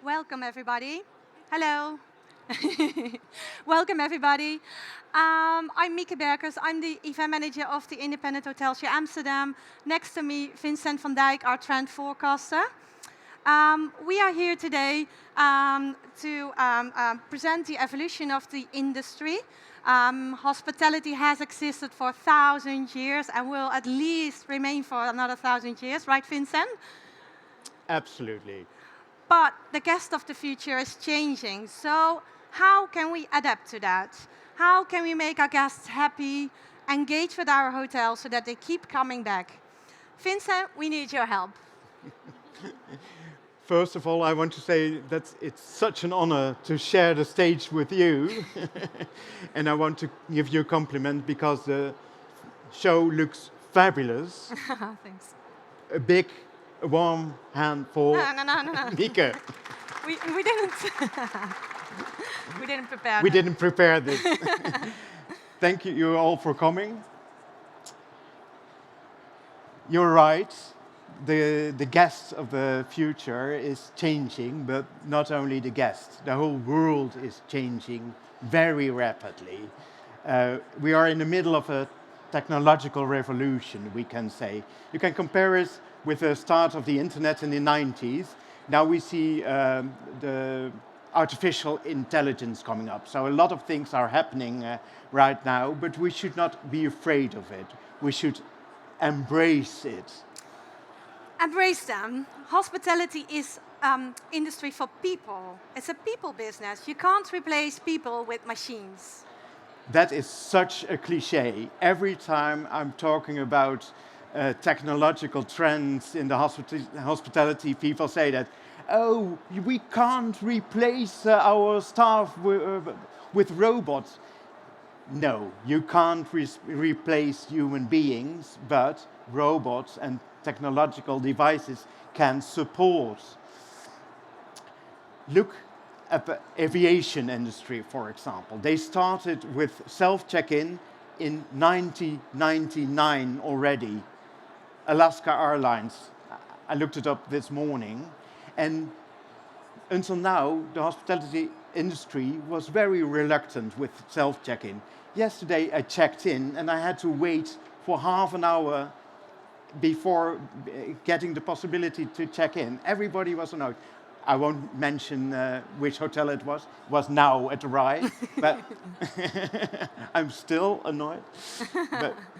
Welcome, everybody. Hello. Welcome, everybody. I'm Mieke Berkers. I'm the event manager of the Independent Hotels here Amsterdam. Next to me, Vincent van Dijk, our trend forecaster. We are here today to present the evolution of the industry. Hospitality has existed for 1,000 years and will at least remain for another 1,000 years, right, Vincent? Absolutely. But the guest of the future is changing. So how can we adapt to that? How can we make our guests happy, engage with our hotel so that they keep coming back? Vincent, we need your help. First of all, I want to say that it's such an honor to share the stage with you. And I want to give you a compliment because the show looks fabulous. Thanks. A big, warm hand for No. Mieke. We didn't. We didn't prepare. We that. didn't prepare this. Thank you all for coming. You're right. The guest of the future is changing, but not only the guest. The whole world is changing very rapidly. We are in the middle of a technological revolution, we can say. You can compare it with the start of the internet in the 90s. Now we see the artificial intelligence coming up. So a lot of things are happening right now, but we should not be afraid of it. We should embrace it. Embrace them. Hospitality is industry for people. It's a people business. You can't replace people with machines. That is such a cliche. Every time I'm talking about technological trends in the hospitality, people say that, oh, we can't replace our staff with robots. No, you can't replace human beings, but robots and technological devices can support. Look at the aviation industry, for example. They started with self-check-in in 1999 already. Alaska Airlines, I looked it up this morning, and until now, the hospitality industry was very reluctant with self-check-in. Yesterday, I checked in, and I had to wait for half an hour before getting the possibility to check in. Everybody was annoyed. I won't mention which hotel it was. It was now at the Rye, but I'm still annoyed.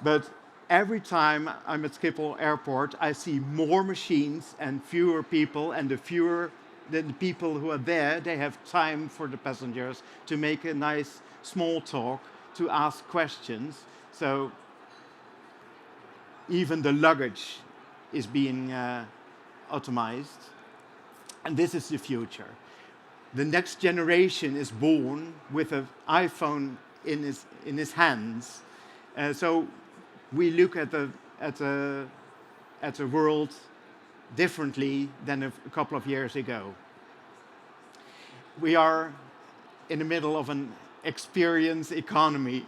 But every time I'm at Schiphol Airport, I see more machines and fewer people, and the people who are there, they have time for the passengers to make a nice small talk, to ask questions. So even the luggage is being automized. And this is the future. The next generation is born with an iPhone in his hands. So we look at the world differently than a couple of years ago. We are in the middle of an experience economy.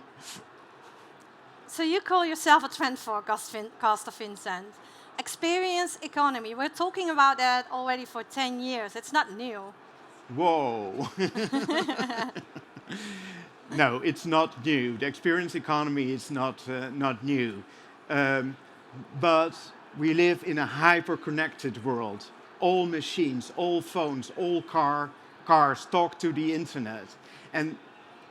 So you call yourself a trend forecaster, Vincent. Experience economy. We're talking about that already for 10 years. It's not new. Whoa. No, it's not new. The experience economy is not new. But we live in a hyper-connected world. All machines, all phones, all cars talk to the internet. And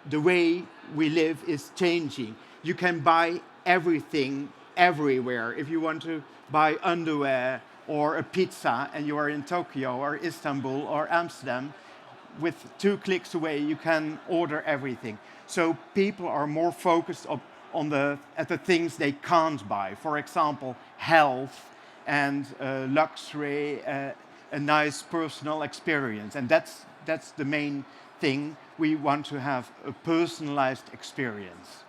the way we live is changing. You can buy everything everywhere. If you want to buy underwear or a pizza and you are in Tokyo or Istanbul or Amsterdam, with 2 clicks away you can order everything. So people are more focused at the things they can't buy. For example, health and luxury, a nice personal experience. And that's the main thing. We want to have a personalized experience.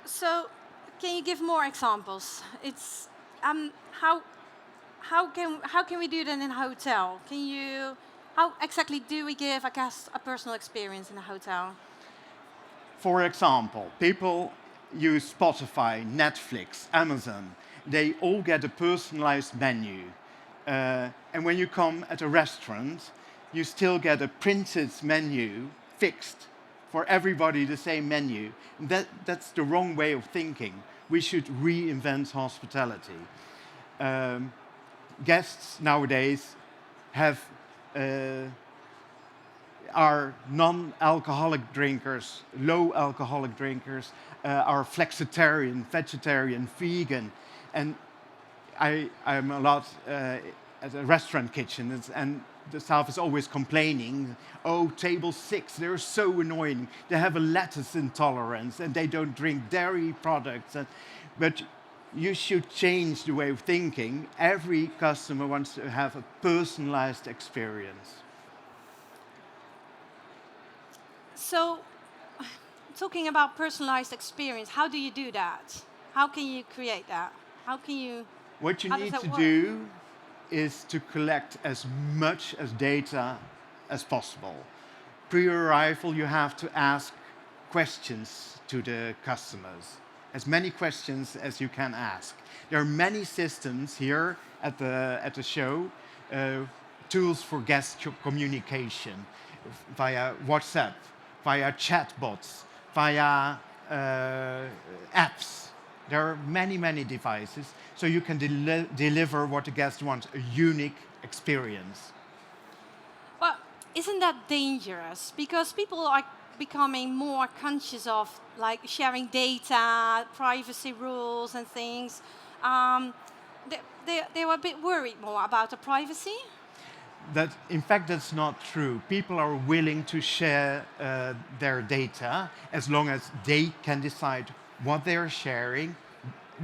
So can you give more examples? It's how can we do that in a hotel? How exactly do we give a guest a personal experience in a hotel? For example, people use Spotify, Netflix, Amazon. They all get a personalized menu. And when you come at a restaurant, you still get a printed menu fixed for everybody, the same menu. That's the wrong way of thinking. We should reinvent hospitality. Guests nowadays have are non-alcoholic drinkers, low alcoholic drinkers, are flexitarian, vegetarian, vegan, and I'm a lot at a restaurant kitchen, and the staff is always complaining, oh, table 6, they're so annoying. They have a lettuce intolerance and they don't drink dairy products. But you should change the way of thinking. Every customer wants to have a personalized experience. So, talking about personalized experience, how do you do that? How can you create that? How can you? What you How does need that to work? do is to collect as much as data as possible. Pre-arrival, you have to ask questions to the customers, as many questions as you can ask. There are many systems here at the show, tools for guest communication via WhatsApp, via chatbots, via apps. There are many, many devices, so you can deliver what the guest wants, a unique experience. But isn't that dangerous? Because people are becoming more conscious of like sharing data, privacy rules, and things. Um, they were a bit worried more about the privacy. In fact, that's not true. People are willing to share their data as long as they can decide what they're sharing,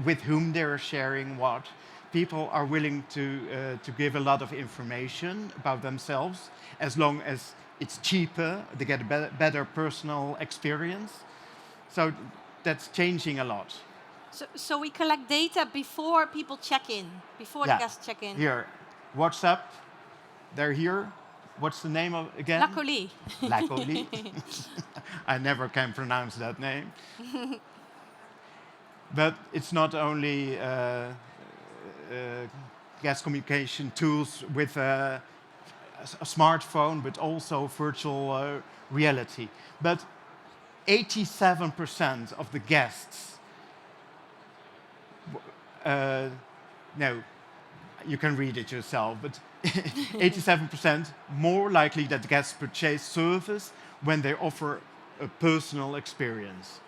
with whom they're sharing what. People are willing to give a lot of information about themselves as long as it's cheaper, they get a better personal experience. So that's changing a lot. So we collect data before people check in, before the Yeah. guests check in. Here, WhatsApp, they're here. What's the name of again? Luckily. Luckily. I never can pronounce that name. But it's not only guest communication tools with a smartphone, but also virtual reality. But 87% of the guests, no, you can read it yourself, but 87% more likely that guests purchase service when they offer a personal experience.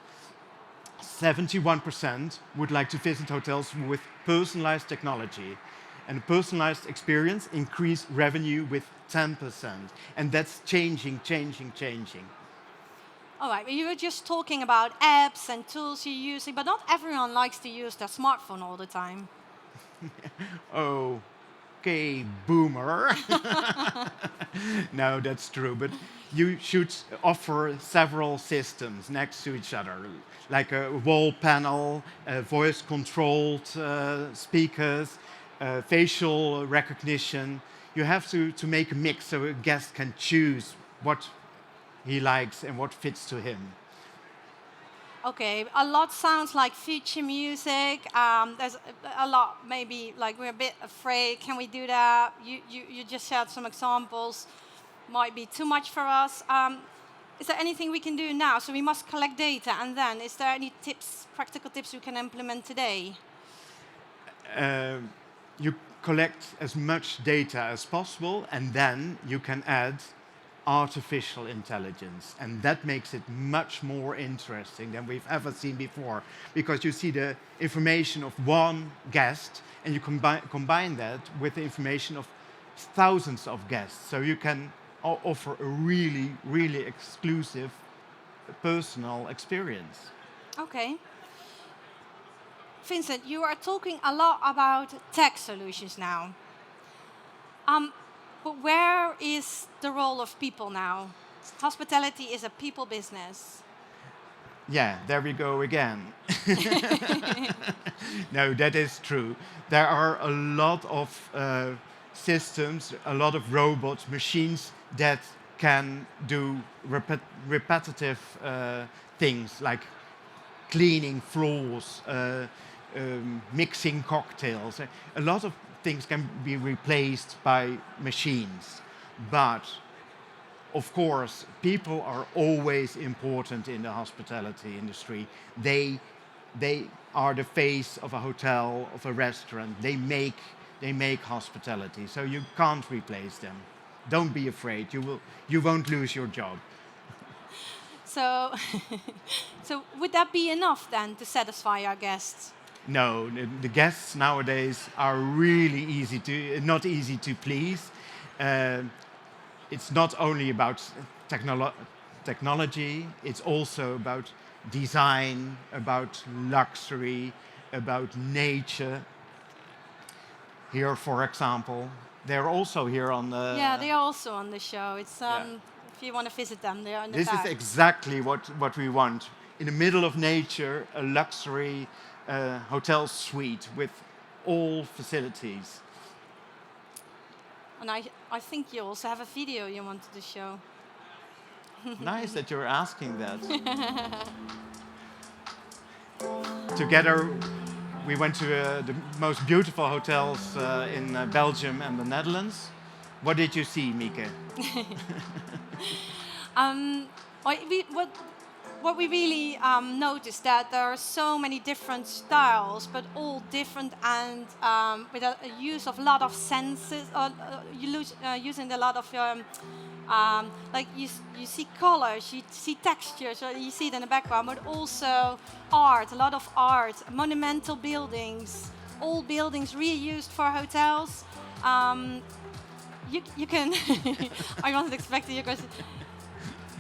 71% would like to visit hotels with personalized technology. And a personalized experience increase revenue with 10%. And that's changing. All right, you were just talking about apps and tools you're using, but not everyone likes to use their smartphone all the time. Okay, boomer. No, that's true. But you should offer several systems next to each other, like a wall panel, voice-controlled speakers, facial recognition. You have to make a mix so a guest can choose what he likes and what fits to him. Okay, a lot sounds like future music. There's a lot, maybe like we're a bit afraid. Can we do that? You just shared some examples. Might be too much for us. Is there anything we can do now? So we must collect data, and then is there any tips, practical tips we can implement today? You collect as much data as possible, and then you can add artificial intelligence. And that makes it much more interesting than we've ever seen before, because you see the information of one guest, and you combine that with the information of thousands of guests. So you can offer a really, really exclusive, personal experience. Okay. Vincent, you are talking a lot about tech solutions now. But where is the role of people now? Hospitality is a people business. Yeah, there we go again. No, that is true. There are a lot of systems, a lot of robots, machines that can do repetitive things like cleaning floors, mixing cocktails. A lot of things can be replaced by machines. But of course, people are always important in the hospitality industry. They are the face of a hotel, of a restaurant. They make hospitality. So you can't replace them. Don't be afraid. You won't lose your job. So, so would that be enough then to satisfy our guests? No, the guests nowadays are really not easy to please. Uh, it's not only about technology, it's also about design, about luxury, about nature. Here, for example, they're also here on the... Yeah, they are also on the show. It's Yeah. if you want to visit them, they are in the This back. is exactly what we want. In the middle of nature, a luxury hotel suite with all facilities. And I think you also have a video you wanted to show. Nice that you're asking that. Together, we went to the most beautiful hotels in Belgium and the Netherlands. What did you see, Mieke? What we really noticed that there are so many different styles, but all different and with a use of a lot of senses, using a lot of like you see colors, you see textures, you see it in the background, but also art, a lot of art, monumental buildings, old buildings reused for hotels. You can. I wasn't expecting you guys.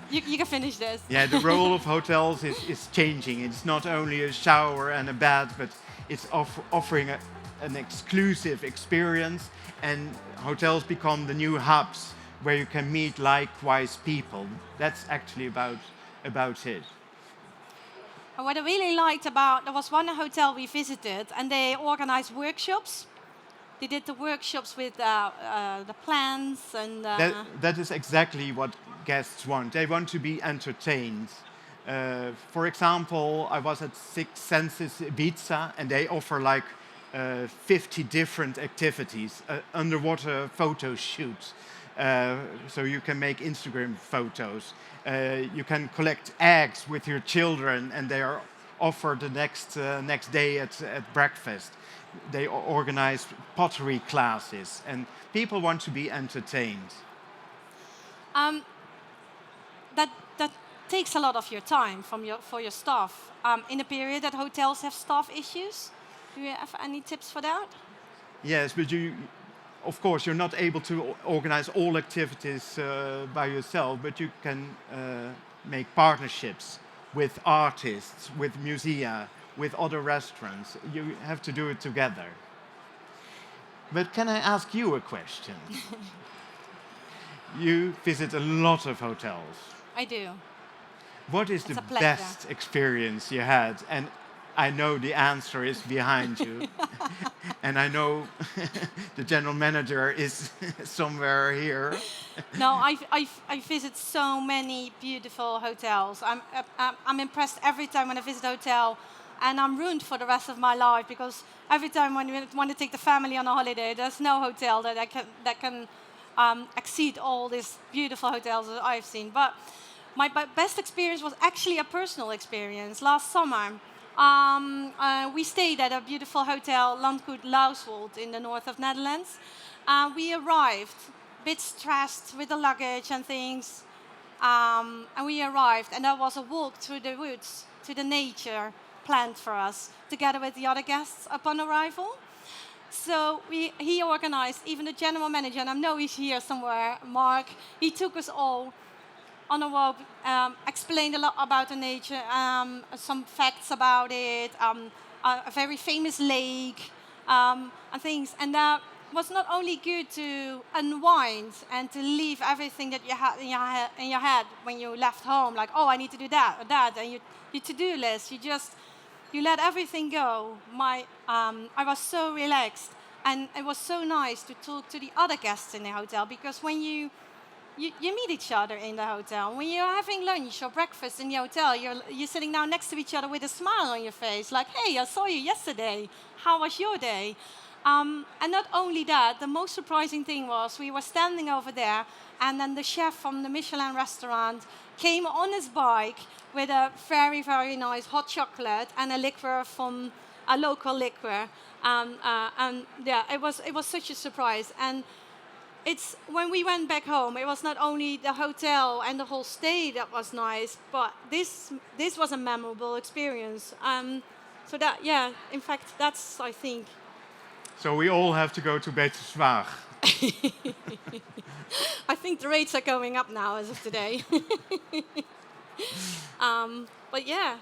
You can finish this. Yeah, the role of hotels is changing. It's not only a shower and a bed, but it's offering an exclusive experience, and hotels become the new hubs where you can meet likewise people. That's actually about it. And what I really liked about, there was one hotel we visited, and they organized workshops. They did the workshops with the plants and... That is exactly what guests want. They want to be entertained. For example, I was at Six Senses Ibiza, and they offer like 50 different activities, underwater photo shoots. So you can make Instagram photos. You can collect eggs with your children, and they are offered the next day at breakfast. They organize pottery classes, and people want to be entertained. That takes a lot of your time for your staff. In a period that hotels have staff issues, do you have any tips for that? Yes, but of course, you're not able to organize all activities by yourself, but you can make partnerships with artists, with musea, with other restaurants. You have to do it together. But can I ask you a question? You visit a lot of hotels. I do. What is It's the a pleasure. best experience you had? And I know the answer is behind you. And I know the general manager is somewhere here. No, I visit so many beautiful hotels. I'm impressed every time when I visit a hotel, and I'm ruined for the rest of my life because every time when we want to take the family on a holiday, there's no hotel that can exceed all these beautiful hotels that I've seen. But my best experience was actually a personal experience. Last summer, we stayed at a beautiful hotel, Landgoed Lauswold, in the north of Netherlands. We arrived a bit stressed with the luggage and things. And we arrived, and there was a walk through the woods to the nature planned for us, together with the other guests upon arrival. So he organized, even the general manager, and I know he's here somewhere, Mark, he took us all on a walk, explained a lot about the nature, some facts about it, a very famous lake, and things. And that was not only good to unwind and to leave everything that you had in your head when you left home, like, oh, I need to do that or that, and your to-do list, you let everything go. I was so relaxed, and it was so nice to talk to the other guests in the hotel, because when you meet each other in the hotel. When you're having lunch or breakfast in the hotel, you're sitting down next to each other with a smile on your face, like, hey, I saw you yesterday. How was your day? And not only that, the most surprising thing was we were standing over there, and then the chef from the Michelin restaurant came on his bike with a very, very nice hot chocolate and a liqueur from a local liquor. And yeah, it was such a surprise. And it's when we went back home, it was not only the hotel and the whole stay that was nice, but this was a memorable experience. So that, yeah, in fact, that's, I think. So we all have to go to Beterswaag. I think the rates are going up now as of today. But yeah,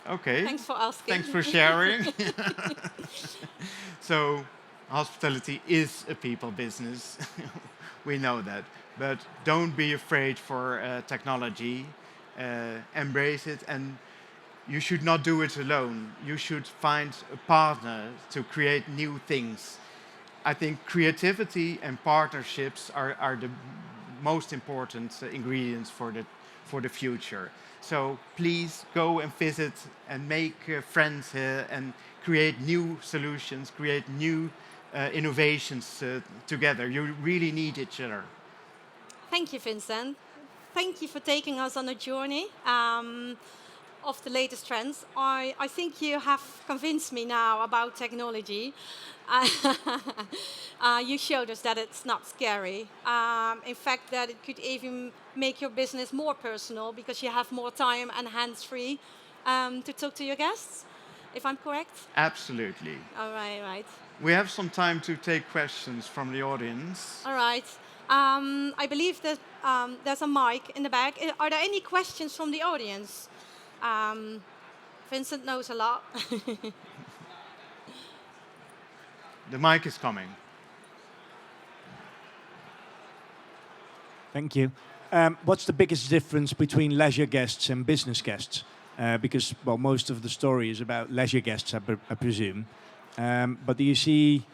Okay. thanks for asking. Thanks for sharing. So, hospitality is a people business. We know that. But don't be afraid for technology. Embrace it, and you should not do it alone. You should find a partner to create new things. I think creativity and partnerships are the most important ingredients for the future. So please go and visit and make friends here and create new solutions, create new innovations together. You really need each other. Thank you, Vincent. Thank you for taking us on a journey of the latest trends. I think you have convinced me now about technology. You showed us that it's not scary. In fact, that it could even make your business more personal because you have more time and hands-free to talk to your guests, if I'm correct. Absolutely. All right, right. We have some time to take questions from the audience. All right. I believe that there's a mic in the back. Are there any questions from the audience? Vincent knows a lot. The mic is coming. Thank you. What's the biggest difference between leisure guests and business guests? Because, well, most of the story is about leisure guests, I presume. But do you see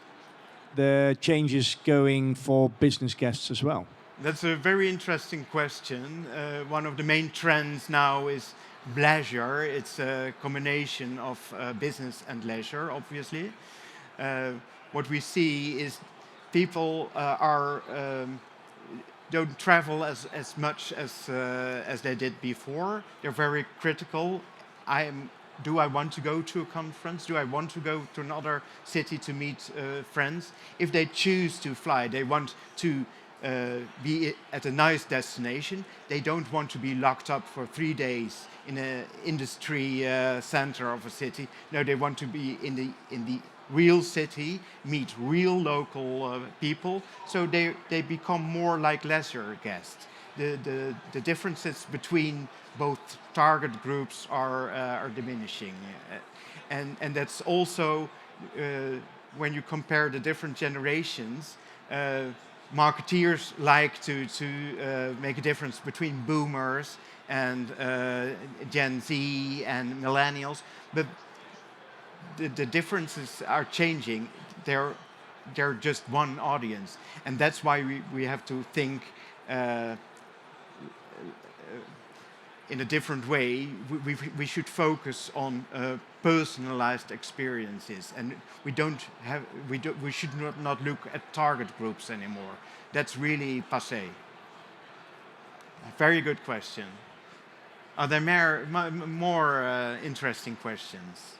the changes going for business guests as well? That's a very interesting question. One of the main trends now is leisure. It's a combination of business and leisure, obviously. What we see is people don't travel as much as they did before. They're very critical. Do I want to go to a conference? Do I want to go to another city to meet friends? If they choose to fly, they want to be at a nice destination. They don't want to be locked up for 3 days in an industry center of a city. No, they want to be in the real city, meet real local people. So they become more like leisure guests. The differences between both target groups are diminishing, and that's also when you compare the different generations. Marketeers like to make a difference between boomers and Gen Z and millennials, but the differences are changing. They're just one audience, and that's why we have to think in a different way. We should focus on personalized experiences, and we should not look at target groups anymore. That's really passé. Very good question. Are there more interesting questions?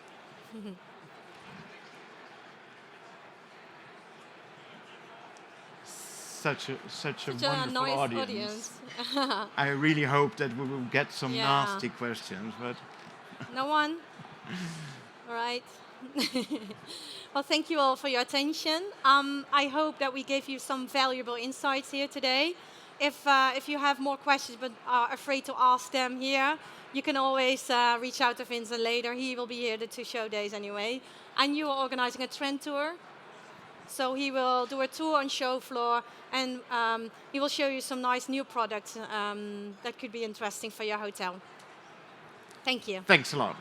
Such a wonderful nice audience. I really hope that we will get some nasty questions, but no one. All right. Well, thank you all for your attention. I hope that we gave you some valuable insights here today. If you have more questions but are afraid to ask them here, you can always reach out to Vincent later. He will be here the 2 show days anyway. And you are organizing a trend tour. So he will do a tour on show floor, and he will show you some nice new products that could be interesting for your hotel. Thank you. thanks a lot.